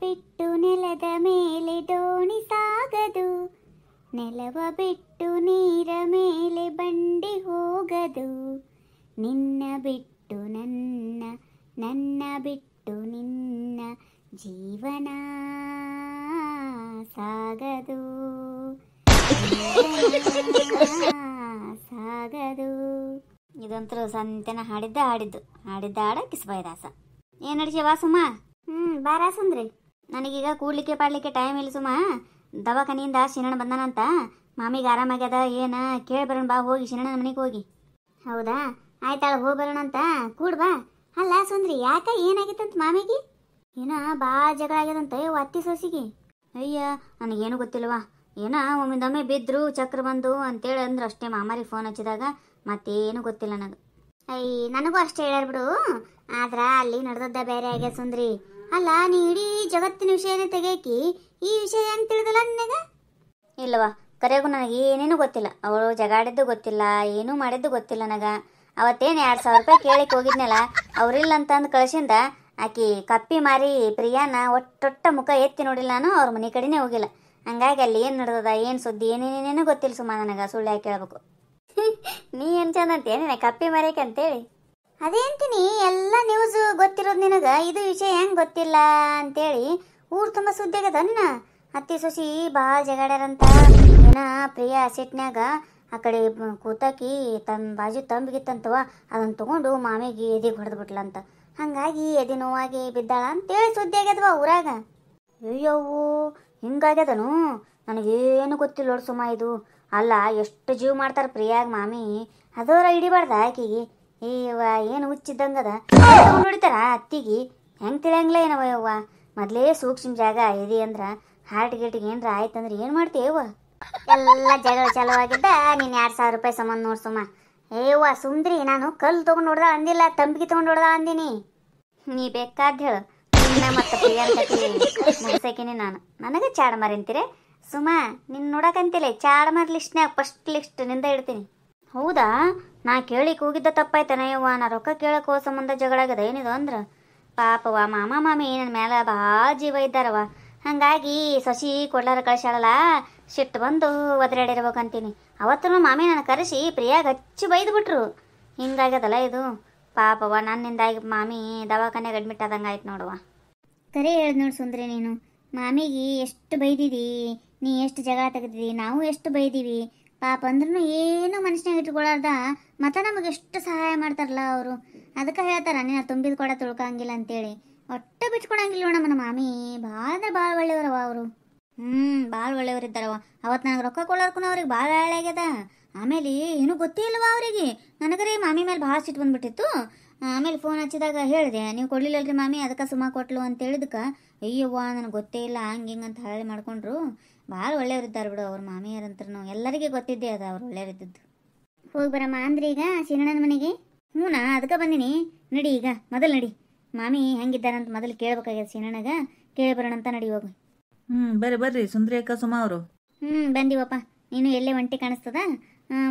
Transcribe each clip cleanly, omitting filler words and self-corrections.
ಬಿಟ್ಟು ನೆಲದ ಮೇಲೆ ದೋಣಿ ಸಾಗದು, ನೆಲವ ಬಿಟ್ಟು ನೀರ ಮೇಲೆ ಬಂಡಿ ಹೋಗದು, ನಿನ್ನ ಬಿಟ್ಟು ನನ್ನ, ನನ್ನ ಬಿಟ್ಟು ನಿನ್ನ ಜೀವನ ಸಾಗದು, ಸಾಗದು. ಇದಂತರೂ ಸಂತೆನ ಹಾಡಿದ್ದು ಹಾಡ ಕಿಸ್ಬಾಯ್ದಾಸ. ಏನು ನಡಿಸವಾ ಸುಮ? ಬಾರಾಸಂದ್ರಿ. ನನಗೀಗ ಕೂಡ್ಲಿಕ್ಕೆ ಪಾಡ್ಲಿಕ್ಕೆ ಟೈಮ್ ಇಲ್ಲ ಸುಮ. ದವಾಖಾನಿಯಿಂದ ಶಿನಣ್ಣ ಬಂದಾನಂತ, ಮಾಮಿಗೆ ಆರಾಮಾಗ್ಯದ ಏನ ಕೇಳಿ ಬರೋಣ ಬಾ, ಹೋಗಿ ಶಿನಣ್ಣನ ಮನೆಗೆ ಹೋಗಿ. ಹೌದಾ, ಆಯ್ತಾಳ, ಹೋಗಿ ಬರೋಣ ಅಂತ. ಕೂಡ್ ಬಾ. ಅಲ್ಲ ಸುಂದ್ರಿ, ಯಾಕ ಏನಾಗಿತ್ತಂತ ಮಾಮಿಗೆ? ಏನ ಭಾಳ ಜಗಳ ಆಗ್ಯದಂತ ಅತ್ತಿ ಸೊಸಿಗೆ. ಅಯ್ಯ, ನನಗೇನು ಗೊತ್ತಿಲ್ವಾ. ಏನ ಒಮ್ಮಿಂದೊಮ್ಮೆ ಬಿದ್ರು ಚಕ್ರ ಬಂದು ಅಂತೇಳಿ ಅಂದ್ರೆ ಅಷ್ಟೇ. ಮಾಮಾರಿಗೆ ಫೋನ್ ಹಚ್ಚಿದಾಗ ಮತ್ತೇನು ಗೊತ್ತಿಲ್ಲ ನನಗೆ. ನನಗೂ ಅಷ್ಟೇ ಹೇಳ್ಯಾರ ಬಿಡು. ಆದ್ರ ಅಲ್ಲಿ ನಡೆದದ್ದ ಬೇರೆ ಆಗ್ಯ ಸುಂದ್ರಿ. ಅಲ್ಲ, ನೀ ಇಡೀ ಜಗತ್ತಿನ ವಿಷಯನೇ ತೆಗಿಯಾಕಿ ಈ ವಿಷಯ ಹೆಂಗ್ ತಿಳಿದಲ್ಲ ನಿನಗ? ಇಲ್ಲವಾ, ಕರೆಗೂ ನನಗೆ ಏನೇನು ಗೊತ್ತಿಲ್ಲ. ಅವಳು ಜಗಾಡಿದ್ದು ಗೊತ್ತಿಲ್ಲ, ಏನೂ ಮಾಡಿದ್ದು ಗೊತ್ತಿಲ್ಲ ನನಗ. ಅವತ್ತೇನು 2,000 ರೂಪಾಯಿ ಕೇಳಿಕ್ ಹೋಗಿದ್ನಲ್ಲ, ಅವ್ರಿಲ್ಲ ಅಂತಂದು ಕಳ್ಸಿಂದ ಆಕಿ ಕಪ್ಪಿ ಮಾರಿ ಪ್ರಿಯಾನ ಒಟ್ಟೊಟ್ಟ ಮುಖ ಎತ್ತಿ ನೋಡಿಲ್ಲ ನಾನು. ಅವ್ರ ಮನೆ ಕಡೆನೇ ಹೋಗಿಲ್ಲ. ಹಂಗಾಗಿ ಅಲ್ಲಿ ಏನು ನಡೆದದ, ಏನು ಸುದ್ದಿ, ಏನೇನೇನೇನು ಗೊತ್ತಿಲ್ಲ ಸುಮ್ಮ ನನಗೆ. ಸುಳ್ಳು ಯಾಕೆ ಹೇಳ್ಬೇಕು? ನೀ ಏನು ಚಂದ ಅಂತೇನ ಕಪ್ಪಿ ಮಾರೇಕೆ ಅಂತೇಳಿ? ಅದೇ ಅಂತೀನಿ, ಎಲ್ಲ ನ್ಯೂಸ್ ಗೊತ್ತಿರೋದು ನಿನಗೆ, ಇದು ವಿಷಯ ಹೆಂಗೆ ಗೊತ್ತಿಲ್ಲ ಅಂತೇಳಿ ಊರು ತುಂಬ ಸುದ್ದಿ ಆಗದ. ನಿನ್ನ ಅತ್ತಿ ಸೊಸಿ ಭಾಳ ಜಗಾಡ್ಯಾರಂತ. ಏನ ಪ್ರಿಯಾ ಸಿಟ್ನ್ಯಾಗ ಆ ಕಡೆ ಕೂತಾಕಿ ತನ್ನ ಬಾಜು ತಂಬಿಗಿತ್ತಂತವ, ಅದನ್ನು ತೊಗೊಂಡು ಮಾಮಿಗೆ ಎದೆಗೆ ಹೊಡೆದ್ಬಿಟ್ಲಂತ. ಹಂಗಾಗಿ ಎದೆ ನೋವಾಗಿ ಬಿದ್ದಾಳ ಅಂತೇಳಿ ಸುದ್ದಿ ಆಗ್ಯದವ ಊರಾಗ. ಅಯ್ಯವ್ವು, ಹಿಂಗಾಗ್ಯದನು? ನನಗೇನು ಗೊತ್ತಿಲ್ಲ ನೋಡು ಸುಮ್ಮ ಇದು. ಅಲ್ಲ, ಎಷ್ಟು ಜೀವ ಮಾಡ್ತಾರೆ ಪ್ರಿಯಾಗ ಮಾಮಿ, ಅದೋರ ಹಿಡಿಬಾರ್ದ ಆಕಿಗೆ? ಏವ ಏನು ಹುಚ್ಚಿದ್ದಂಗದ ಹೊಡಿತಾರ ಅತ್ತಿಗೆ? ಹೆಂಗೆ ತಿಳಿಯಂಗಿಲ್ಲ ಏನವ ಯವ್ವ. ಮೊದಲೇ ಸೂಕ್ಷ್ಮ ಜಾಗ ಎದೆ ಅಂದ್ರೆ ಹಾರ್ಟ್ ಗೇಟಿಗೆ ಏನ್ರ ಆಯ್ತಂದ್ರೆ ಏನು ಮಾಡ್ತೀಯವ್ವ? ಎಲ್ಲ ಜಗಳ ಚಲೋವಾಗಿದ್ದ ನೀನು 2,000 ರೂಪಾಯಿ ಸಂಬಂಧ ನೋಡು ಸುಮ್ಮ. ಏವ್ವ ಸುಂದ್ರಿ, ನಾನು ಕಲ್ಲು ತೊಗೊಂಡು ಹೊಡ್ದ ಅಂದಿಲ್ಲ, ತಂಬಿಗೆ ತೊಗೊಂಡು ಹೊಡ್ದ ಅಂದಿನಿ. ನೀ ಬೇಕಾದ ಹೇಳು. ನಿನ್ನ ಮತ್ತು ಪ್ರಿಯಾ ಮುಗಿಸೇಕಿನಿ ನಾನು. ನನಗೆ ಚಾಡ ಮರಿಂತೀರಿ ಸುಮ್ಮ. ನಿನ್ನ ನೋಡಕಂತಿಲ್ಲ, ಚಾಡ ಮರ ಲಿಸ್ಟ್ನ್ಯಾಗ ಫಸ್ಟ್ ಲಿಸ್ಟ್ ನಿಂದ ಇಡ್ತೀನಿ. ಹೌದಾ? ನಾ ಕೇಳಿಕ್ ಹೋಗಿದ್ದ ತಪ್ಪಾಯ್ತಾನಯ್ಯವ್ವ. ನಾ ರೊಕ್ಕ ಕೇಳಕ್ಕೆ ಹೋಗೋ ಸಂಬಂಧ ಜಗಳ ಆಗದ ಏನಿದು ಅಂದ್ರೆ? ಪಾಪವ್ವ, ಮಾಮ ಮಾಮಿ ನನ್ನ ಮೇಲೆ ಭಾಳ ಜೀವ ಇದ್ದಾರವ. ಹಾಗಾಗಿ ಸೊಸಿ ಕೊಡ್ಲಾರ ಕಳ್ಸಾಳಲ್ಲ, ಸಿಟ್ಟು ಬಂದು ಒದರಾಡಿರ್ಬೇಕಂತೀನಿ. ಅವತ್ತು ಮಾಮಿ ನನ್ನ ಕರೆಸಿ ಪ್ರಿಯಾಗ ಹಚ್ಚಿ ಬೈದು ಬಿಟ್ರು. ಹಿಂಗಾಗ್ಯದಲ್ಲ ಇದು. ಪಾಪವ್ವ, ನನ್ನಿಂದಾಗಿ ಮಾಮಿ ದವಾಖಾನೆಗೆ ಅಡ್ಮಿಟ್ ಆದಂಗೆ ಆಯ್ತು ನೋಡುವ. ಕರೆ ಹೇಳ್ದು ನೋಡಿ ಸುಂದ್ರಿ, ನೀನು ಮಾಮಿಗೆ ಎಷ್ಟು ಬೈದಿದಿ, ನೀ ಎಷ್ಟು ಜಗಳ ತೆಗೆದಿದಿ, ನಾವು ಎಷ್ಟು ಬೈದೀವಿ. ಪಾಪ ಅಂದ್ರೂ ಏನು ಮನುಷ್ಯನಾಗ ಇಟ್ಕೊಳ್ಳಾರ್ದ ಮತ್ತು ನಮಗೆ ಎಷ್ಟು ಸಹಾಯ ಮಾಡ್ತಾರಲ್ಲ ಅವರು. ಅದಕ್ಕೆ ಹೇಳ್ತಾರ ನೀನು ತುಂಬಿದ ಕೊಡ ತುಳ್ಕಂಗಿಲ್ಲ ಅಂತೇಳಿ. ಒಟ್ಟು ಬಿಟ್ಕೊಡಂಗಿಲ್ಲ ನಮ್ಮ ಮಾಮಿ. ಭಾಳ ಅಂದ್ರೆ ಭಾಳ ಒಳ್ಳೆಯವರವ ಅವರು. ಭಾಳ ಒಳ್ಳೆಯವರಿದ್ದಾರವ. ಅವತ್ತು ನನಗೆ ರೊಕ್ಕ ಕೊಡೋರ್ಕು ಅವ್ರಿಗೆ ಭಾಳ ಆಗ್ಯದ. ಆಮೇಲೆ ಏನೂ ಗೊತ್ತೇ ಇಲ್ಲವ ಅವರಿಗೆ. ನನಗರೆ ಮಾಮಿ ಮೇಲೆ ಭಾಳ ಸಿಟ್ಟು ಬಂದ್ಬಿಟ್ಟಿತ್ತು. ಆಮೇಲೆ ಫೋನ್ ಹಚ್ಚಿದಾಗ ಹೇಳಿದೆ, ನೀವು ಕೊಡಲಿಲ್ಲಲ್ರಿ ಮಾಮಿ, ಅದಕ್ಕೆ ಸುಮ್ಮ ಕೊಟ್ಲು ಅಂತ ಹೇಳಿದಕ್ಕೆ, ಅಯ್ಯವ್ವ ನನಗೆ ಗೊತ್ತೇ ಇಲ್ಲ ಹಂಗೆ ಹಿಂಗೆ ಅಂತ ಹೇಳಿ ಮಾಡ್ಕೊಂಡ್ರು. ಭಾಳ ಒಳ್ಳೆಯವರಿದ್ದಾರೆ ಬಿಡು ಅವ್ರ ಮಾಮಿಯರಂತೂ. ಎಲ್ಲರಿಗೆ ಗೊತ್ತಿದ್ದೆ ಅದ ಅವ್ರು ಒಳ್ಳೆಯವರಿದ್ದದ್ದು. ಹೋಗಿ ಬರಮ್ಮ ಅಂದ್ರೆ ಈಗ ಶಿನಣ್ಣನ ಮನೆಗೆ? ಹ್ಞೂನಾ, ಅದಕ್ಕೆ ಬಂದಿನಿ. ನಡಿ ಈಗ, ಮೊದಲು ನಡಿ. ಮಾಮಿ ಹೆಂಗಿದ್ದಾರಂತ ಮೊದಲು ಕೇಳ್ಬೇಕಾಗ್ಯದ ಶಿನಣ್ಣಗ. ಕೇಳಿ ಬರೋಣಂತ ನಡಿ ಹೋಗು. ಬರ್ರಿ ಸುಂದ್ರಿ ಅಕ್ಕ ಸುಮ ಅವರು. ಬಂದಿವಪ್ಪ. ನೀನು ಎಲ್ಲೇ ಒಂಟಿ ಕಾಣಿಸ್ತದ.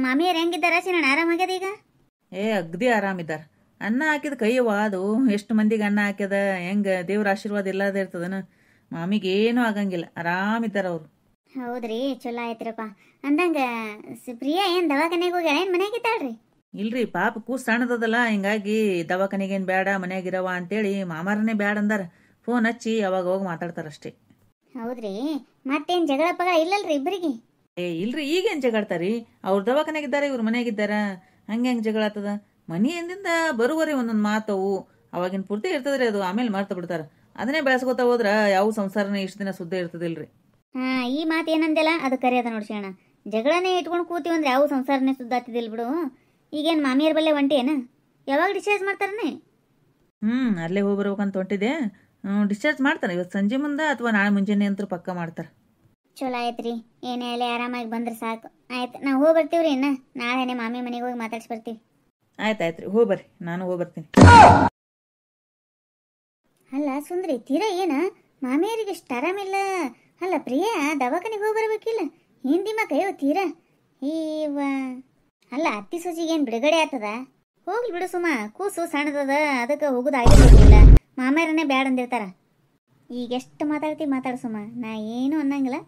ಮಾಮಿಯರು ಹೆಂಗಿದ್ದಾರ ಶಿನಣ್ಣ? ಆರಾಮಾಗ್ಯದ ಈಗ? ಅಗ್ದಿ ಆರಾಮಿದ್ದಾರ. ಅನ್ನ ಹಾಕಿದ ಕೈಯವ್ವ, ಅದು ಎಷ್ಟು ಮಂದಿಗೆ ಅನ್ನ ಹಾಕ್ಯದ. ಹೆಂಗೆ ದೇವ್ರ ಆಶೀರ್ವಾದ ಇಲ್ಲದ ಇರ್ತದನ. ಮಾಮಿಗೆ ಏನೂ ಆಗಂಗಿಲ್ಲ, ಆರಾಮಿದ್ದಾರ ಅವರು. ಹೌದ್ರಿ, ಚಲೋ ಆಯ್ತ್ರಪ್ಪ. ಅಂದಂಗ ಪ್ರಿಯಾ ಏನು ದವಾಖಾನೆಗೆ ಹೋಗ್ಯಾಳ ಏನು ಮನೆಯಾಗಿದ್ದಾಳ್ರಿ? ಇಲ್ರಿ, ಪಾಪ ಕೂಸು ಸಣ್ಣದಲ್ಲ, ಹಿಂಗಾಗಿ ದವಾಖಾನೆಗೇನು ಬೇಡ ಮನ್ಯಾಗಿರವ ಅಂತೇಳಿ ಮಾಮಾರನೇ ಬ್ಯಾಡ ಅಂದಾರ. ಫೋನ್ ಹಚ್ಚಿ ಅವಾಗ ಹೋಗಿ ಮಾತಾಡ್ತಾರಷ್ಟೇ. ಹೌದ್ರಿ, ಮತ್ತೇನು ಜಗಳ ಪಗಳ ಇಲ್ಲಲ್ರಿ ಇಬ್ಬರಿಗೆ? ಇಲ್ರಿ, ಈಗೇನು ಜಗಾಡ್ತಾರಿ? ಅವ್ರ ದವಾಖಾನೆಗಿದ್ದಾರೆ, ಇವ್ರ ಮನೆಯಾಗಿದ್ದಾರ. ಹಂಗೆ ಹೆಂಗೆ ಜಗಳ ಆಗ್ತದ? ಮನೆಯಿಂದಿಂದ ಬರುವರಿ ಒಂದೊಂದು ಮಾತವು ಅವಾಗಿನ ಪೂರ್ತಿ ಇರ್ತದ್ರಿ, ಅದು ಆಮೇಲೆ ಮರ್ತ ಬಿಡ್ತಾರ. ಅದನ್ನೇ ಬೆಳೆಸ್ಕೊತ ಹೋದ್ರ ಯಾವ ಸಂಸಾರನೇ ಇಷ್ಟು ದಿನ ಸುದ್ದ ಇರ್ತದಿಲ್ರಿ. ಈ ಮಾತು ಏನಂದೆಲ್ಲ ಅದು ಕರೆ ಅದ ನೋಡ್ಸೋಣ. ಜಗಳನೇ ಇಟ್ಕೊಂಡು ಕೂತೀವಿ ಅಂದ್ರೆ ಯಾವ ಸಂಸಾರನೇ ಸುದ್ದ ಆಗ್ತಿದಿಲ್ಲ ಬಿಡು. ಈಗೇನು ಮಾಮಿಯರ್ ಬಲ್ಲೆ ಒಂಟಿ ಏನ? ಯಾವಾಗ ಡಿಸ್ಚಾರ್ಜ್ ಮಾಡ್ತಾರನೇ? ಅಲ್ಲೇ ಹೋಗಿ ಬರ್ಬೇಕಂತ ಹೊಂಟಿದೆ. ಡಿಸ್ಚಾರ್ಜ್ ಮಾಡ್ತಾರೆ ಇವತ್ತು ಸಂಜೆ ಮುಂದೆ ಅಥವಾ ನಾಳೆ ಮುಂಜಾನೆ ಅಂತೂ ಪಕ್ಕ ಮಾಡ್ತಾರೆ. ಚಲೋ ಆಯ್ತು ರೀ. ಏನೇ ಅಲ್ಲೇ ಆರಾಮಾಗಿ ಬಂದ್ರೆ ಸಾಕು. ಆಯ್ತು, ನಾವು ಹೋಗಿ ಬರ್ತೀವಿ ರೀ. ಇನ್ನು ನಾಳೆನೇ ಮಾಮಿ ಮನೆಗೆ ಹೋಗಿ ಮಾತಾಡ್ಸಿ ಬರ್ತೀವಿ. ಆಯ್ತು ರೀ, ಹೋಗಿ ಬರ್ರಿ, ನಾನು ಹೋಗಿ ಬರ್ತೀನಿ. ಅಲ್ಲ ಸುಂದ್ರಿ, ತೀರಾ ಏನ ಮಾಮಿಯರಿಗೆ ಇಷ್ಟು ಆರಾಮಿಲ್ಲ? ಅಲ್ಲ ಪ್ರಿಯಾ ದವಾಖಾನೆಗೆ ಹೋಗಿ ಬರ್ಬೇಕಿಲ್ಲ? ಹಿಂದಿ ಮಕ್ಕಳು ತೀರಾ ಈವ. ಅಲ್ಲ ಅತ್ತಿ ಸೊಸಿಗೇನು ಬಿಡುಗಡೆ ಆಗ್ತದ? ಹೋಗ್ಲಿ ಬಿಡು ಸುಮ್ಮ, ಕೂಸು ಸಣ್ಣದದ, ಅದಕ್ಕೆ ಹೋಗೋದು ಆಗಿರ್ಬೇಕಿಲ್ಲ. ಮಾಮಿಯರನ್ನೇ ಬ್ಯಾಡ ಅಂದಿರ್ತಾರ. ಈಗ ಎಷ್ಟು ಮಾತಾಡ್ತೀವಿ ಮಾತಾಡು ಸುಮ್ಮ, ನಾ ಏನು ಅನ್ನಂಗಿಲ್ಲ.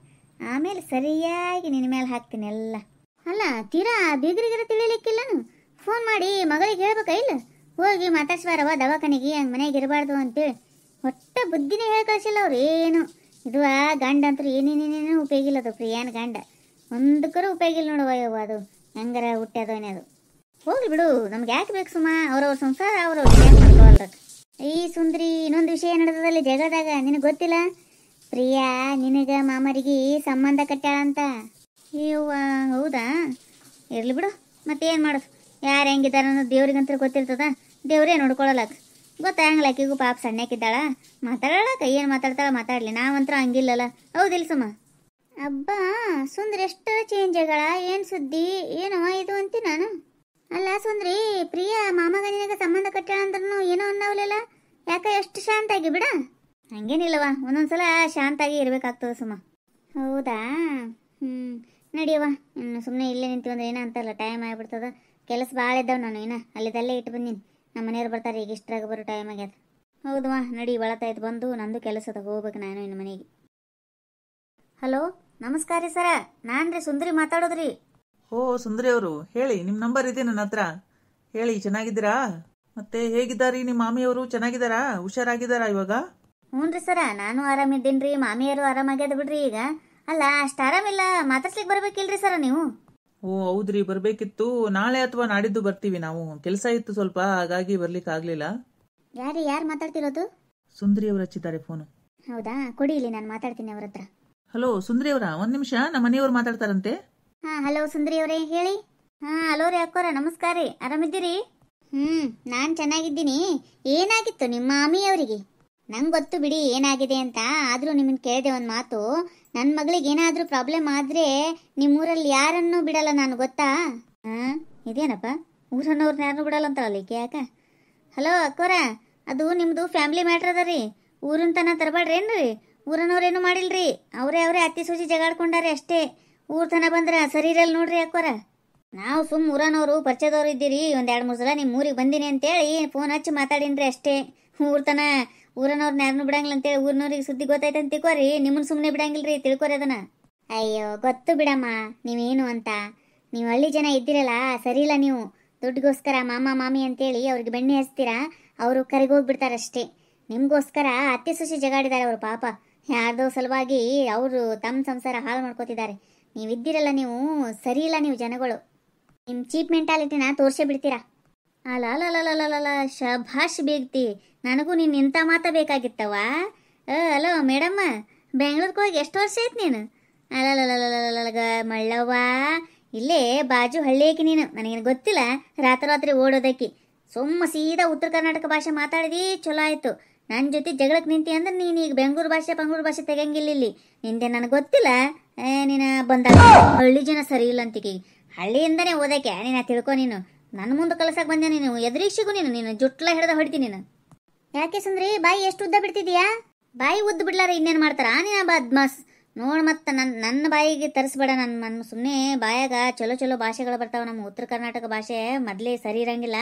ಆಮೇಲೆ ಸರಿಯಾಗಿ ನಿನ್ನ ಮೇಲೆ ಹಾಕ್ತೀನಿ ಎಲ್ಲ. ಅಲ್ಲ ತೀರಾ ಬೀಗರಿಗಿರ ತಿಳಿಲಿಕ್ಕಿಲ್ಲನು? ಫೋನ್ ಮಾಡಿ ಮಗಳಿಗೆ ಹೇಳ್ಬೇಕಾ ಇಲ್ಲ? ಹೋಗಿ ಮಾತಾಡ್ಸ್ಬಾರವ ದವಾಖಾನಿಗೆ, ಹಂಗೆ ಮನೆಗೆ ಇರಬಾರ್ದು ಅಂತೇಳಿ. ಒಟ್ಟ ಬುದ್ಧಿನೇ ಹೇಳಿ ಕಳಿಸಿಲ್ಲ ಅವ್ರು ಏನು. ಇದು ಆ ಗಂಡ ಅಂತೂ ಏನೇನೇನೇನೋ ಉಪಯೋಗ ಇಲ್ಲ. ಅದು ಪ್ರಿಯಾನ ಗಂಡ ಒಂದಕ್ಕರೂ ಉಪಯೋಗ ಇಲ್ಲ ನೋಡುವ ಯವ್ವ. ಅದು ಹೆಂಗಾರ ಹುಟ್ಟ್ಯಾದವನೇ ಅದು. ಹೋಗ್ಲಿ ಬಿಡು, ನಮ್ಗೆ ಯಾಕೆ ಬೇಕು ಸುಮ್ಮ? ಅವ್ರವ್ರ ಸಂಸಾರ ಅವ್ರವ್ರು ಮಾಡ್ಕೋವಲ್ರ. ಈ ಸುಂದ್ರಿ ಇನ್ನೊಂದು ವಿಷಯ ನಡೆದದಲ್ಲಿ ಜಗದಾಗ ನಿನಗೆ ಗೊತ್ತಿಲ್ಲ? ಪ್ರಿಯಾ ನಿನಗೆ ಮಾಮರಿಗೆ ಸಂಬಂಧ ಕಟ್ಟಾಳಂತ. ಅಯ್ಯವ್ವ ಹೌದಾ? ಇರ್ಲಿ ಬಿಡು, ಮತ್ತೇನು ಮಾಡೋದು? ಯಾರು ಹೆಂಗಿದಾರ ಅನ್ನೋದು ದೇವ್ರಿಗಂತೂ ಗೊತ್ತಿರ್ತದ. ದೇವ್ರೇ ನೋಡ್ಕೊಳ್ಳಲಕ್ಕ ಗೊತ್ತಾಗಂಗಿಲ್ಲ. ಆಕಿಗೂ ಪಾಪ ಸಣ್ಣಕ್ಕಿದ್ದಾಳ, ಮಾತಾಡಲಕ್ಕ. ಏನು ಮಾತಾಡ್ತಾಳ ಮಾತಾಡಲಿ, ನಾವಂತರೂ ಹಂಗಿಲ್ಲಲ್ಲ. ಹೌದಿಲ್ಲ ಸುಮ್ಮ? ಅಬ್ಬಾ ಸುಂದ್ರಿ ಎಷ್ಟು ಚೇಂಜ್ ಆಗಳ, ಏನು ಸುದ್ದಿ ಏನೋ ಇದು ಅಂತೀನಿ ನಾನು. ಅಲ್ಲ ಸುಂದ್ರಿ, ಪ್ರಿಯಾ ಮಾಮಗ ನಿನಗೆ ಸಂಬಂಧ ಕಟ್ಟಾಳ ಅಂದ್ರೂ ಏನೋ ಅನ್ನವಲ್ಲ, ಯಾಕೆ ಎಷ್ಟು ಶಾಂತ ಆಗಿ ಬಿಡ? ಹಂಗೇನಿಲ್ಲವ, ಒಂದೊಂದ್ಸಲ ಶಾಂತಾಗಿ ಇರ್ಬೇಕಾಗ್ತದೆ ಸುಮ್ಮ. ಹೌದಾ? ನಡಿಯವ, ಇನ್ನು ಸುಮ್ಮನೆ ಇಲ್ಲೇ ನಿಂತೀವಿ ಅಂದ್ರೆ ಏನೋ ಅಂತಲ್ಲ, ಟೈಮ್ ಆಗಿಬಿಡ್ತದ. ಕೆಲಸ ಭಾಳ ಇದ್ದಾವೆ, ನಾನು ಏನೋ ಅಲ್ಲಿದಲ್ಲೇ ಇಟ್ಟು ಬಂದೀನಿ. ನಮ್ಮ ಮನೆಯವ್ರು ಬರ್ತಾರೆ ಈಗ, ಇಷ್ಟರಾಗ ಬರೋ ಟೈಮ್ ಆಗ್ಯದ. ಹೌದವಾ, ನಡಿ ಬಳತಾಯ್ತು ಬಂದು, ನಂದು ಕೆಲಸ ಅದ, ಹೋಗ್ಬೇಕು ನಾನು ಇನ್ನು ಮನೆಗೆ. ಹಲೋ ನಮಸ್ಕಾರ ರೀ ಸರ, ನಾನು ರೀ ಸುಂದರಿ ಮಾತಾಡೋದ್ರಿ. ಓ ಸುಂದರಿ ಅವರು, ಹೇಳಿ, ನಿಮ್ಮ ನಂಬರ್ ಇದೆ ನನ್ನ ಹತ್ರ. ಹೇಳಿ, ಚೆನ್ನಾಗಿದ್ದೀರಾ? ಮತ್ತೆ ಹೇಗಿದ್ದಾರಿ ನಿಮ್ಮ ಮಾಮಿಯವರು? ಚೆನ್ನಾಗಿದ್ದಾರಾ? ಹುಷಾರಾಗಿದ್ದಾರಾ ಇವಾಗ? ಹ್ಞೂ ರೀ ಸರ, ನಾನು ಆರಾಮಿದ್ದೀನಿ ರೀ, ಮಾಮಿಯರು ಆರಾಮಾಗ್ಯದ ಬಿಡ್ರಿ ಈಗ. ಅಲ್ಲ ಅಷ್ಟು ಆರಾಮಿಲ್ಲ, ಮಾತಾಡ್ಸ್ಲಿಕ್ಕೆ ಬರ್ಬೇಕಿಲ್ರಿ ಸರ ನೀವು? ಓ ಹೌದ್ರಿ, ಬರ್ಬೇಕಿತ್ತು. ನಾಳೆ ಅಥವಾ ನಾಡಿದ್ದು ಬರ್ತೀವಿ ನಾವು. ಕೆಲಸ ಇತ್ತು ಸ್ವಲ್ಪ, ಹಾಗಾಗಿ ಬರ್ಲಿಕ್ಕೆ ಆಗ್ಲಿಲ್ಲ. ಯಾರು ಮಾತಾಡ್ತಿರೋದು? ಸುಂದರಿ ಅವರು ಹಚ್ಚಿದ್ದಾರೆ ಫೋನ್. ಹೌದಾ, ಕೊಡಿ ಇಲ್ಲಿ, ನಾನು ಮಾತಾಡ್ತೀನಿ ಅವ್ರ ಹತ್ರ. ಹಲೋ ಸುಂದರಿ ಅವರ, ಒಂದ್ ನಿಮಿಷ, ನಮ್ಮ ಮನೆಯವ್ರು ಮಾತಾಡ್ತಾರಂತೆ. ಹಲೋ ಸುಂದರಿ ಅವರೇ ಹೇಳಿ. ಹಲೋ ರೀ ಅಕ್ಕೋರ, ನಮಸ್ಕಾರ ರೀ, ಆರಾಮಿದ್ದೀರಿ? ನಾನು ಚೆನ್ನಾಗಿದ್ದೀನಿ. ಏನಾಗಿತ್ತು ನಿಮ್ಮ ಮಾಮಿಯವರಿಗೆ? ನಂಗೆ ಗೊತ್ತು ಬಿಡಿ ಏನಾಗಿದೆ ಅಂತ. ಆದರೂ ನಿಮ್ಮನ್ನು ಕೇಳಿದೆ ಒಂದು ಮಾತು. ನನ್ನ ಮಗಳಿಗೆ ಏನಾದರೂ ಪ್ರಾಬ್ಲಮ್ ಆದರೆ ನಿಮ್ಮೂರಲ್ಲಿ ಯಾರನ್ನೂ ಬಿಡಲ್ಲ ನಾನು, ಗೊತ್ತಾ? ಇದೇನಪ್ಪ, ಊರನ್ನವ್ರನ್ನ ಯಾರನ್ನೂ ಬಿಡಲ್ಲ ಅಂತಾಳಲ್ಲ ಈಕೆ, ಯಾಕೆ? ಹಲೋ ಅಕ್ಕೋರ, ಅದು ನಿಮ್ಮದು ಫ್ಯಾಮಿಲಿ ಮ್ಯಾಟ್ರ್ ಅದ ರೀ, ಊರಿನ ತನ ತರಬೇಡ್ರೇನ್ರಿ? ಊರನ್ನವ್ರೇನು ಮಾಡಿಲ್ರಿ, ಅವರೇ ಅತ್ತಿ ಸೂಚಿ ಜಗಾಡ್ಕೊಂಡಾರೆ ಅಷ್ಟೇ. ಊರ್ ತನ ಬಂದ್ರೆ ಸರಿ ಇರಲ್ಲ ನೋಡ್ರಿ ಅಕ್ಕೋರ. ನಾವು ಸುಮ್ಮ ಊರನವರು ಪರಿಚಯದವ್ರು ಇದ್ದೀರಿ, ಒಂದು 2-3 ಸಲ ನಿಮ್ಮ ಊರಿಗೆ ಬಂದೀನಿ ಅಂತೇಳಿ ಫೋನ್ ಹಚ್ಚಿ ಮಾತಾಡೀನ್ರಿ ಅಷ್ಟೇ. ಊರ್ತನ ಊರನವ್ರನ್ನ ಯಾರನ್ನೂ ಬಿಡಂಗಿಲ್ಲ ಅಂತೇಳಿ ಊರಿನವ್ರಿಗೆ ಸುದ್ದಿ ಗೊತ್ತಾಯ್ತು ಅಂತ ತಿಳ್ಕೊರಿ, ನಿಮ್ಮನ್ನು ಸುಮ್ಮನೆ ಬಿಡಂಗಿಲ್ರಿ, ತಿಳ್ಕೊರಿ ಅದನ್ನ. ಅಯ್ಯೋ ಗೊತ್ತು ಬಿಡಮ್ಮ ನೀವೇನು ಅಂತ. ನೀವು ಹಳ್ಳಿ ಜನ ಇದ್ದೀರಲ್ಲ, ಸರಿ ಇಲ್ಲ ನೀವು. ದುಡ್ಡಿಗೋಸ್ಕರ ಮಾಮ ಮಾಮಿ ಅಂತೇಳಿ ಅವ್ರಿಗೆ ಬೆಣ್ಣೆ ಹಚ್ತೀರಾ, ಅವರು ಕರಿಗೋಗ್ಬಿಡ್ತಾರಷ್ಟೇ. ನಿಮಗೋಸ್ಕರ ಅತ್ತೆ ಸೊಸೆ ಜಗಾಡಿದ್ದಾರೆ ಅವರು ಪಾಪ. ಯಾರ್ದೋ ಸಲುವಾಗಿ ಅವರು ತಮ್ಮ ಸಂಸಾರ ಹಾಳು ಮಾಡ್ಕೋತಿದ್ದಾರೆ. ನೀವಿದ್ದೀರಲ್ಲ ನೀವು, ಸರಿ ಇಲ್ಲ ನೀವು ಜನಗಳು. ನಿಮ್ಮ ಚೀಪ್ ಮೆಂಟಾಲಿಟಿನ ತೋರಿಸೇ ಬಿಡ್ತೀರಾ. ಅಲ್ಲ ಶಭಾಷ್ ಬೇಗ್ತಿ, ನನಗೂ ನೀನು ಇಂಥ ಮಾತ ಬೇಕಾಗಿತ್ತವ. ಹಲೋ ಮೇಡಮ್ಮ, ಬೆಂಗ್ಳೂರ್ಗೆ ಹೋಗಿ ಎಷ್ಟು ವರ್ಷ ಆಯ್ತು ನೀನು? ಅಲ್ಲಗ ಮಳ್ಳವ್ವ, ಇಲ್ಲೇ ಬಾಜು ಹಳ್ಳಿಯಾಕಿ ನೀನು, ನನಗೇನು ಗೊತ್ತಿಲ್ಲ. ರಾತ್ರಿ ಓಡೋದಕ್ಕಿ ಸುಮ್ಮ ಸೀದಾ ಉತ್ತರ ಕರ್ನಾಟಕ ಭಾಷೆ ಮಾತಾಡಿದಿ, ಚಲೋ ಆಯಿತು. ನನ್ನ ಜೊತೆ ಜಗಳಕ್ಕೆ ನಿಂತಿ ಅಂದ್ರೆ ನೀನು ಈಗ ಬೆಂಗಳೂರು ಭಾಷೆ ತೆಗಂಗಿಲ್ಲ ಇಲ್ಲಿ. ನಿಂದೆ ನನಗೆ ಗೊತ್ತಿಲ್ಲ. ನೀನು ಬಂದಾಗ ಹಳ್ಳಿ ಜನ ಸರಿ ಇಲ್ಲ ಅಂತಿಕಿ, ಹಳ್ಳಿಯಿಂದನೇ ಓದಕ್ಕೆ ನೀನು ತಿಳ್ಕೊ. ನೀನು ನನ್ನ ಮುಂದೆ ಕಲಸಕ್ಕೆ ಬಂದೆ, ನೀನು ಎದುರಿಸಿಗೂ ನೀನು ಜುಟ್ಲ ಹಿಡ್ದ ಹೊಡಿತೀನಿ ನೀನು. ಯಾಕೆ ಸುಂದ್ರಿ, ಬಾಯಿ ಎಷ್ಟು ಉದ್ದ ಬಿಡ್ತಿದ್ಯಾ? ಬಾಯಿ ಉದ್ದು ಬಿಡ್ಲಾರ ಇನ್ನೇನು ಮಾಡ್ತಾರ ನೀನು? ಬದ್ಮಾಸ್ ನೋಡು, ಮತ್ತೆ ನನ್ನ ಬಾಯಿಗೆ ತರಿಸ್ಬೇಡ. ನನ್ನ ಸುಮ್ಮನೆ ಬಾಯಾಗ ಚಲೋ ಭಾಷೆಗಳು ಬರ್ತಾವೆ. ನಮ್ಮ ಉತ್ತರ ಕರ್ನಾಟಕ ಭಾಷೆ ಮೊದಲೇ ಸರಿ ಇರಂಗಿಲ್ಲ.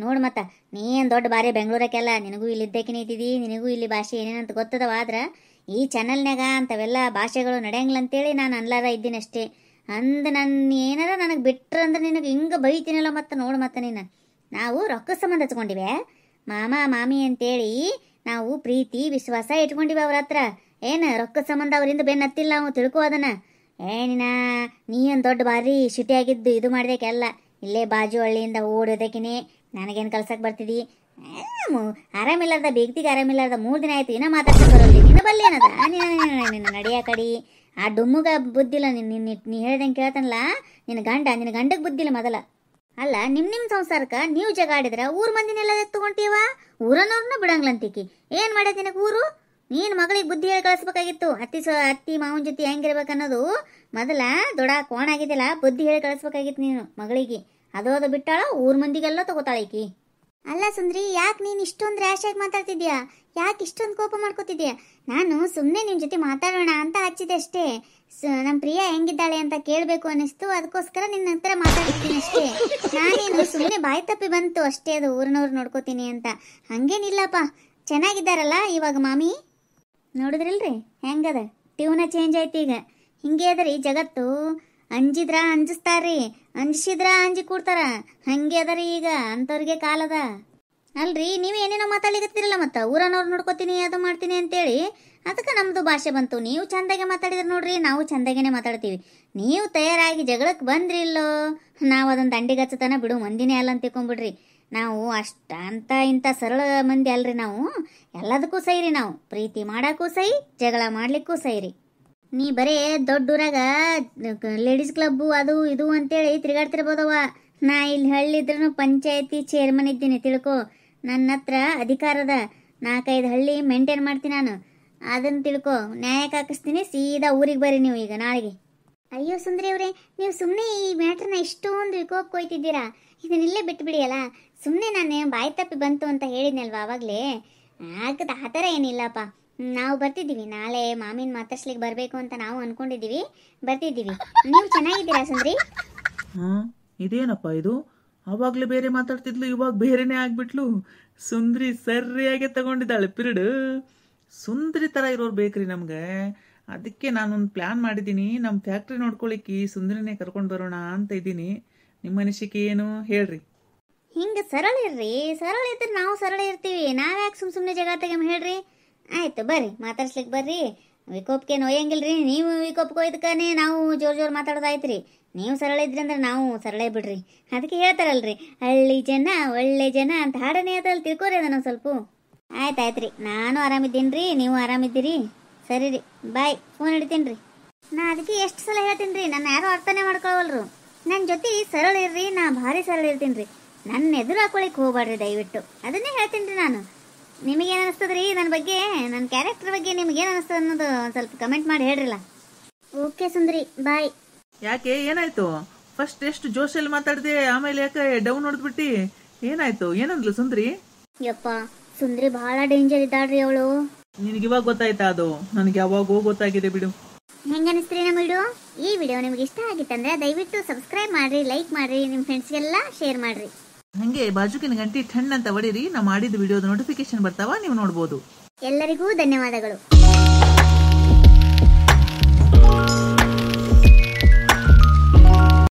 ನೋಡು ಮತ್ತೆ, ನೀನು ದೊಡ್ಡ ಬಾರಿ ಬೆಂಗಳೂರಕ್ಕೆಲ್ಲ, ನಿನಗೂ ಇಲ್ಲಿ ಇದ್ದಕ್ಕೆ ನಿಂತಿದ್ದಿ, ನಿನಗೂ ಇಲ್ಲಿ ಭಾಷೆ ಏನೇನಂತ ಗೊತ್ತದವ. ಆದ್ರೆ ಈ ಚಾನಲ್ನಾಗ ಅಂಥವೆಲ್ಲ ಭಾಷೆಗಳು ನಡೆಯಂಗಿಲ್ಲ ಅಂತೇಳಿ ನಾನು ಅನ್ಲಾರ ಇದ್ದೀನಿ ಅಷ್ಟೇ. ನನ್ನ ಏನಾರ ನನಗೆ ಬಿಟ್ರಂದ್ರೆ ನಿನಗೆ ಹಿಂಗೆ ಬೈತೀನಲ್ಲ. ಮತ್ತೆ ನೋಡು ಮತ್ತೆ ನೀನು, ನಾವು ರೊಕ್ಕದ ಸಂಬಂಧ ಹಚ್ಕೊಂಡಿವೆ, ಮಾಮ ಮಾಮಿ ಅಂತೇಳಿ ನಾವು ಪ್ರೀತಿ ವಿಶ್ವಾಸ ಇಟ್ಕೊಂಡಿವಿ ಅವ್ರ ಹತ್ರ. ಏನು ರೊಕ್ಕದ ಸಂಬಂಧ ಅವರಿಂದ ಬೆನ್ನು ಹತ್ತಿಲ್ಲ ನಾವು, ತಿಳ್ಕೊ ಅದನ್ನ. ನೀ ಒಂದು ದೊಡ್ಡ ಬಾರಿ ಶಿಟಿಯಾಗಿದ್ದು ಇದು ಮಾಡ್ದಕ್ಕೆಲ್ಲ ಇಲ್ಲೇ ಬಾಜು ಹಳ್ಳಿಯಿಂದ ಓಡೋದಕ್ಕಿನೇ ನನಗೇನು ಕಲ್ಸಕ್ಕೆ ಬರ್ತಿದ್ದಿ? ಆರಾಮಿಲ್ಲಾರ್ದ ಬೇಗ್ತಿಗೆ ಆರಾಮಿಲ್ಲಾರ್ದ 3 ದಿನ ಆಯ್ತು, ಇನ್ನೂ ಮಾತಾಡ್ಕೊಂಡು ಬರೋಲ್ಲ. ನಿನ್ನ ಬಲ್ಲಿ ಏನದ ನಿನ್ನ ನಡಿಯ ಕಡಿ. ಆ ಡುಮ್ಮಗ ಬುದ್ಧಿಲ್ಲ. ನೀ ಹೇಳ್ದಂಗೆ ಕೇಳ್ತಾನಲ್ಲ ನಿನ್ನ ಗಂಡಗೆ ಬುದ್ಧಿಲ್ಲ ಮೊದಲ. ಅಲ್ಲ ನಿಮ್ಮ ಸಂಸಾರಕ್ಕೆ ನೀವು ಜಗಾಡಿದ್ರೆ ಊರ್ ಮಂದಿನೆಲ್ಲ ಎತ್ತುಕೊಂತೀವ, ಊರನ್ನವ್ರನ್ನ ಬಿಡಂಗ್ಲಂತಿಕಿ. ಏನು ಮಾಡ್ಯದ ನಿನಗೆ ಊರು? ನೀನು ಮಗಳಿಗೆ ಬುದ್ಧಿ ಹೇಳಿ ಕಳಿಸ್ಬೇಕಾಗಿತ್ತು. ಅತ್ತಿ ಮಾವನ ಜೊತೆ ಹೆಂಗಿರ್ಬೇಕನ್ನೋದು ಮೊದಲ ದೊಡ್ಡ ಕೋಣ ಆಗಿದ್ದಿಲ್ಲ, ಬುದ್ಧಿ ಹೇಳಿ ಕಳಿಸ್ಬೇಕಾಗಿತ್ತು ನೀನು ಮಗಳಿಗೆ. ಅದು ಬಿಟ್ಟಾಳ, ಊರ್ ಮಂದಿಗೆಲ್ಲ ತಗೋತಾಳಕಿ. ಅಲ್ಲ ಸುಂದ್ರಿ, ಯಾಕೆ ನೀನು ಇಷ್ಟೊಂದು ರ್ಯಾಶಾಗಿ ಮಾತಾಡ್ತಿದ್ಯಾ? ಯಾಕೆ ಇಷ್ಟೊಂದು ಕೋಪ ಮಾಡ್ಕೋತಿದ್ಯಾ? ನಾನು ಸುಮ್ಮನೆ ನಿಮ್ಮ ಜೊತೆ ಮಾತಾಡೋಣ ಅಂತ ಹಚ್ಚಿದೆ ಅಷ್ಟೇ. ನಮ್ಮ ಪ್ರಿಯಾ ಹೆಂಗಿದ್ದಾಳೆ ಅಂತ ಕೇಳಬೇಕು ಅನ್ನಿಸ್ತು, ಅದಕ್ಕೋಸ್ಕರ ನಿನ್ನ ಹತ್ರ ಮಾತಾಡ್ತೀನಿ ಅಷ್ಟೇ. ನಾನೇನು ಸುಮ್ಮನೆ ಬಾಯಿ ತಪ್ಪಿ ಬಂತು ಅಷ್ಟೇ, ಅದು ಊರಿನವ್ರು ನೋಡ್ಕೋತೀನಿ ಅಂತ. ಹಂಗೇನಿಲ್ಲಪ್ಪ, ಚೆನ್ನಾಗಿದ್ದಾರಲ್ಲ ಇವಾಗ ಮಾಮಿ? ನೋಡಿದ್ರಿಲ್ರಿ ಹೆಂಗದ ಟ್ಯೂನ ಚೇಂಜ್ ಐತಿ ಈಗ. ಹಿಂಗೆ ಅದರಿ ಜಗತ್ತು. ಅಂಜಿದ್ರ ಅಂಜಿಸ್ತಾರ್ರಿ, ಅಂಜಿಸಿದ್ರ ಅಂಜಿ ಕೂಡ್ತಾರ. ಹಂಗೆ ಅದರಿ ಈಗ ಅಂಥವ್ರಿಗೆ ಕಾಲದ. ಅಲ್ರಿ ನೀವು ಏನೇನೋ ಮಾತಾಡ್ಲಿಕತ್ತೀರಲ್ಲ, ಮತ್ತೆ ಊರನವ್ರು ನೋಡ್ಕೋತೀನಿ ಅದು ಮಾಡ್ತೀನಿ ಅಂತೇಳಿ ಅದಕ್ಕೆ ನಮ್ಮದು ಭಾಷೆ ಬಂತು. ನೀವು ಚಂದಾಗೆ ಮಾತಾಡಿದ್ರೆ ನೋಡ್ರಿ, ನಾವು ಚಂದಾಗೇನೆ ಮಾತಾಡ್ತೀವಿ. ನೀವು ತಯಾರಾಗಿ ಜಗಳಕ್ಕೆ ಬಂದ್ರಿ ಇಲ್ಲೋ, ನಾವು ಅದನ್ನು ದಂಡಿಗಚ್ಚತನ ಬಿಡು ಮಂದಿನೇ ಅಲ್ಲ ಅಂತ ತಿಳ್ಕೊಂಬಿಡ್ರಿ. ನಾವು ಅಂತ ಇಂಥ ಸರಳ ಮಂದಿ ಅಲ್ರಿ. ನಾವು ಎಲ್ಲದಕ್ಕೂ ಸೈರಿ. ನಾವು ಪ್ರೀತಿ ಮಾಡೋಕ್ಕೂ ಸೈ, ಜಗಳ ಮಾಡ್ಲಿಕ್ಕೂ ಸೈರಿ. ನೀ ಬರೇ ದೊಡ್ಡ ಊರಾಗ ಲೇಡೀಸ್ ಕ್ಲಬ್ಬು ಅದು ಇದು ಅಂತೇಳಿ ತಿರುಗಾಡ್ತಿರ್ಬೋದವ. ನಾ ಇಲ್ಲಿ ಹಳ್ಳಿದ್ರೂ ಪಂಚಾಯತಿ ಚೇರ್ಮನ್ ಇದ್ದೀನಿ ತಿಳ್ಕೊ. ನನ್ನ ಹತ್ರ ಅಧಿಕಾರದ 4-5 ಹಳ್ಳಿ ಮೇಂಟೈನ್ ಮಾಡ್ತೀನಿ ನಾನು. ಅದನ್ನು ತಿಳ್ಕೊ. ನ್ಯಾಯಕ್ಕೆ ಹಾಕಿಸ್ತೀನಿ. ಸೀದಾ ಊರಿಗೆ ಬರ್ರಿ ನೀವು ಈಗ ನಾಳೆಗೆ. ಅಯ್ಯೋ ಸುಂದ್ರಿ ಅವರೇ, ನೀವು ಸುಮ್ಮನೆ ಈ ಮ್ಯಾಟ್ರನ್ನ ಇಷ್ಟೊಂದು ವಿಕೋಪಕ್ಕೆ ಹೋಯ್ತಿದ್ದೀರಾ. ಇದನ್ನಿಲ್ಲೇ ಬಿಟ್ಬಿಡಿಯಲ್ಲ. ಸುಮ್ಮನೆ ನಾನು ಬಾಯಿ ತಪ್ಪಿ ಬಂತು ಅಂತ ಹೇಳಿದ್ನಲ್ವ ಆವಾಗಲೇ. ಆಗದ ಆ ಥರ ಏನಿಲ್ಲಪ್ಪ. ನಾವು ಬರ್ತಿದ್ದೀವಿ ನಾಳೆ. ಮಾಮಿನ ಮಾತಾಡ್ಸ್ಲಿಕ್ಕೆ ಬರಬೇಕು ಅಂತ ನಾವು ಅಂದ್ಕೊಂಡಿದ್ದೀವಿ. ಬರ್ತಿದ್ದೀವಿ. ನೀವು ಚೆನ್ನಾಗಿದ್ದೀರಾ ಸುಂದ್ರಿ? ಹಾಂ, ಇದೇನಪ್ಪ ಇದು? ಅವಾಗಲೇ ಬೇರೆ ಮಾತಾಡ್ತಿದ್ಲು, ಇವಾಗ ಬೇರೆನೇ ಆಗ್ಬಿಟ್ಲು. ಸುಂದ್ರಿ ಸರಿಯಾಗೆ ತಗೊಂಡಿದ್ದಾಳೆ ಪಿರಿಯಡ್. ಸುಂದ್ರಿ ಥರ ಇರೋರು ಬೇಕ್ರಿ ನಮ್ಗೆ. ಅದಕ್ಕೆ ನಾನೊಂದು ಪ್ಲ್ಯಾನ್ ಮಾಡಿದ್ದೀನಿ. ನಮ್ಮ ಫ್ಯಾಕ್ಟ್ರಿ ನೋಡ್ಕೊಳಿಕ್ಕೆ ಸುಂದ್ರಿನೇ ಕರ್ಕೊಂಡು ಬರೋಣ ಅಂತ ಇದ್ದೀನಿ. ನಿಮ್ಮ ಅನಿಸಿಕೆ ಏನು ಹೇಳ್ರಿ? ಹಿಂಗೆ ಸರಳ ಇರ್ರಿ. ಸರಳ ಇದ್ರೆ ನಾವು ಸರಳ ಇರ್ತೀವಿ. ನಾವ್ಯಾಕೆ ಸುಮ್ಮನೆ ಜಗಳ ತೆಗೆಮ್ ಹೇಳ್ರಿ? ಆಯ್ತು ಬರ್ರಿ, ಮಾತಾಡ್ಸ್ಲಿಕ್ಕೆ ಬರ್ರಿ. ವಿಕೋಪಕ್ಕೆ ನೋಯಂಗಿಲ್ರಿ. ನೀವು ವಿಕೋಪಕ್ಕೆ ಹೋಯ್ದಕ್ಕನೇ ನಾವು ಜೋರು ಮಾತಾಡೋದಾಯ್ತು. ನೀವು ಸರಳ ಇದ್ರಿ ಅಂದ್ರೆ ನಾವು ಸರಳ ಬಿಡ್ರಿ. ಅದಕ್ಕೆ ಹೇಳ್ತಾರಲ್ರಿ, ಹಳ್ಳಿ ಜನ ಒಳ್ಳೆ ಜನ ಅಂತ ಹಾಡನೇ ಅದ್ರಲ್ಲಿ ತಿಳ್ಕೊರಿ ಅದನ್ನು ಸ್ವಲ್ಪ. ಆಯ್ತು ರೀ, ನಾನು ಆರಾಮಿದ್ದೀನಿ ರೀ, ನೀವು ಆರಾಮಿದ್ದೀರಿ? ಸರಿ ರೀ, ಬಾಯ್. ಫೋನ್ ಹಿಡಿತೀನಿ ರೀ. ನಾ ಅದಕ್ಕೆ ಎಷ್ಟು ಸಲ ಹೇಳ್ತೀನಿ ರೀ, ನನ್ನ ಯಾರು ಅರ್ಥನೇ ಮಾಡ್ಕೊಳ್ವಲ್ರು. ನನ್ನ ಜೊತೆ ಸರಳ ಇರ್ರಿ, ನಾ ಭಾರಿ ಸರಳ ಇರ್ತೀನಿ ರೀ. ನನ್ನ ಎದುರು ಹಾಕೊಳಿಕ್ಕೆ ಹೋಗ್ಬೇಡ್ರಿ ದಯವಿಟ್ಟು. ಅದನ್ನೇ ಹೇಳ್ತೀನಿ ರೀ ನಾನು. ನಿಮಗೇನು ಅನಿಸ್ತದ್ರಿ ನನ್ನ ಬಗ್ಗೆ, ನನ್ನ ಕ್ಯಾರೆಕ್ಟರ್ ಬಗ್ಗೆ ನಿಮಗೇನು ಅನಿಸ್ತದ ಅನ್ನೋದು ಒಂದು ಸ್ವಲ್ಪ ಕಮೆಂಟ್ ಮಾಡಿ ಹೇಳ್ರಲ್ಲ. ಓಕೆ ಸುಂದರಿ, ಬಾಯ್. ಯಾಕೆ ಏನಾಯ್ತು? ಫಸ್ಟ್ ಎಷ್ಟು ಜೋಶಲ್ಲಿ ಮಾತಾಡಿದೆ, ಆಮೇಲೆ ಯಾಕೆ ಡೌನ್ ಹೊಡೆದ್ಬಿಟ್ಟು? ಏನಾಯ್ತು? ಏನಂದ್ಲು ಸುಂದ್ರಿ? ಯಪ್ಪ, ಸುಂದ್ರಿ ಬಹಳ ಡೇಂಜರ್ ಇದ್ದಾಳ್ರಿ ಅವಳು. ನಿನಗೆ ಇವಾಗ ಗೊತ್ತಾಯ್ತಾ? ಅದು ನನಗೆ ಯಾವಾಗೋ ಗೊತ್ತಾಗಿದೆ ಬಿಡು. ಹೆಂಗ ಅನಿಸ್ತ್ರಿ ನಮ್ಮ ವಿಡಿಯೋ? ಈ ವಿಡಿಯೋ ನಿಮ್ಗೆ ಇಷ್ಟ ಆಗಿತ್ತಂದ್ರೆ ದಯವಿಟ್ಟು ಸಬ್ಸ್ಕ್ರೈಬ್ ಮಾಡ್ರಿ, ಲೈಕ್ ಮಾಡ್ರಿ, ನಿಮ್ಮ ಫ್ರೆಂಡ್ಸ್ಗೆಲ್ಲ ಶೇರ್ ಮಾಡ್ರಿ. ಹಂಗೆ ಬಾಜುಕಿನ ಗಂಟಿ ಠಣ್ ಅಂತ ಹೊಡೀರಿ. ನಾವು ಮಾಡಿದ ವಿಡಿಯೋದ ನೋಟಿಫಿಕೇಶನ್ ಬರ್ತಾವ, ನೀವು ನೋಡ್ಬೋದು. ಎಲ್ಲರಿಗೂ ಧನ್ಯವಾದಗಳು.